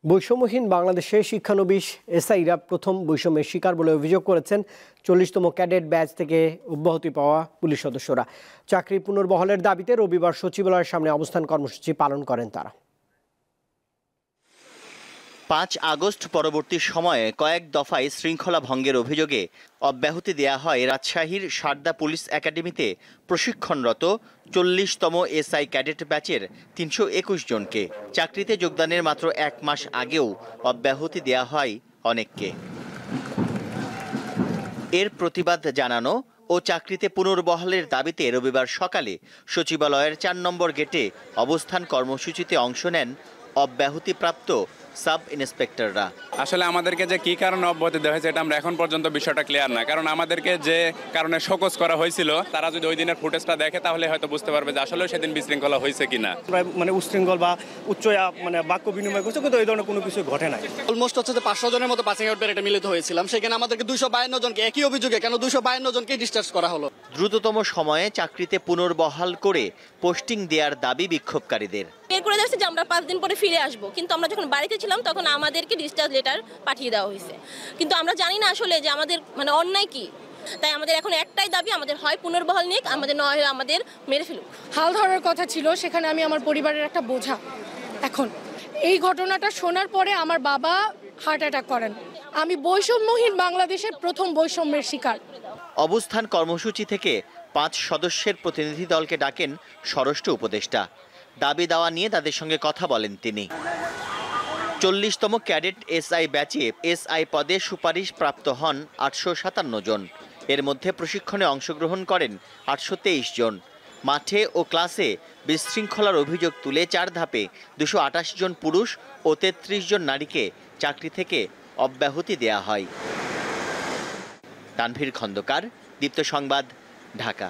বৈষম্যহীন বাংলাদেশে শিক্ষানবিশ এসআইরা প্রথম বৈষম্যের শিকার বলে অভিযোগ করেছেন ৪০তম ক্যাডেট ব্যাচ থেকে অব্যাহতি পাওয়া পুলিশ সদস্যরা। চাকরি পুনর্বহালের দাবিতে রবিবার সচিবালয়ের সামনে অবস্থান কর্মসূচি পালন করেন তারা। ৫ আগস্ট পরবর্তী সময়ে কয়েক দফায় শৃঙ্খলা ভঙ্গের অভিযোগে অব্যাহতি দেয়া হয় রাজশাহীর সারদা পুলিশ একাডেমিতে প্রশিক্ষণরত ৪০তম এসআই ক্যাডেট ব্যাচের ৩২১ জনকে। চাকরিতে যোগদানের মাত্র ১ মাস আগেও অব্যাহতি দেয়া হয় অনেককে। এর প্রতিবাদ জানানো ও চাকরিতে পুনর্বহালের দাবিতে রবিবার সকালে সচিবালয়ের ৪ নম্বর গেটে অবস্থান কর্মসূচিতে অংশ নেন অব্যাহতিপ্রাপ্ত সাব ইন্সপেক্টররা। আসলে আমাদেরকে যে কি কারণে অব্যাহতি দেওয়া হয়েছে এটা আমরা এখন পর্যন্ত বিষয়টা ক্লিয়ার না, কারণ আমাদেরকে যে কারণে শোকজ করা হয়েছিল তারা যদি ওই দিনের ফুটেজটা দেখে তাহলে হয়তো বুঝতে পারবে যে আসলে সেদিন বিশৃঙ্খলা হয়েছে কিনা। মানে উশৃঙ্খল বা উচ্চ বাক্য বিনিময় করছে, কিন্তু এই ধরনের কোনো কিছু ঘটে নাই। অলমোস্ট হচ্ছে যে 500 জনের মতো পাসিং আউট প্যারেডে মিলিত হয়েছিলাম, সেখানে আমাদেরকে 252 জনকে একই অভিযোগে কেন 252 জনকে ডিসচার্জ করা হলো। দ্রুততম সময়ে চাকরিতে পুনর্বহাল করে পোস্টিং দেওয়ার দাবি বিক্ষোভকারীদের। বের করে দিয়েছে যে আমরা 5 দিন পরে ফিরে আসব, কিন্তু আমরা যখন বাড়িতে ছিলাম তখন আমাদেরকে ডিসচার্জ লেটার পাঠিয়ে দেওয়া হয়েছে, কিন্তু আমরা জানি না আসলে যে আমাদের অন্যায় কি। তাই আমাদের এখন একটাই দাবি, আমাদের হয় পুনর্বহাল নিক, আমাদের নয় আমাদের মেরে ফেলুক। হাল ধরার কথা ছিল, সেখানে আমি আমার পরিবারের একটা বোঝা। এখন এই ঘটনাটা শোনার পরে আমার বাবা হার্ট অ্যাটাক করেন। আমি বৈষম্যহীন বাংলাদেশের প্রথম বৈষম্যের শিকার। অবস্থান কর্মসূচি থেকে 5 সদস্যের প্রতিনিধি দলকে ডাকেন স্বরাষ্ট্র উপদেষ্টা। দাবি দাওয়া নিয়ে তাদের সঙ্গে কথা বলেন তিনি। 40তম ক্যাডেট এসআই ব্যাচে এসআই পদে সুপারিশ প্রাপ্ত হন 857 জন। এর মধ্যে প্রশিক্ষণে অংশগ্রহণ করেন 823 জন। মাঠে ও ক্লাসে বিশৃঙ্খলার অভিযোগ তুলে 4 ধাপে 228 জন পুরুষ ও 33 জন নারীকে চাকরি থেকে অব্যাহতি দেয়া হয়। তানভীর খন্দকার, দীপ্ত সংবাদ, ঢাকা।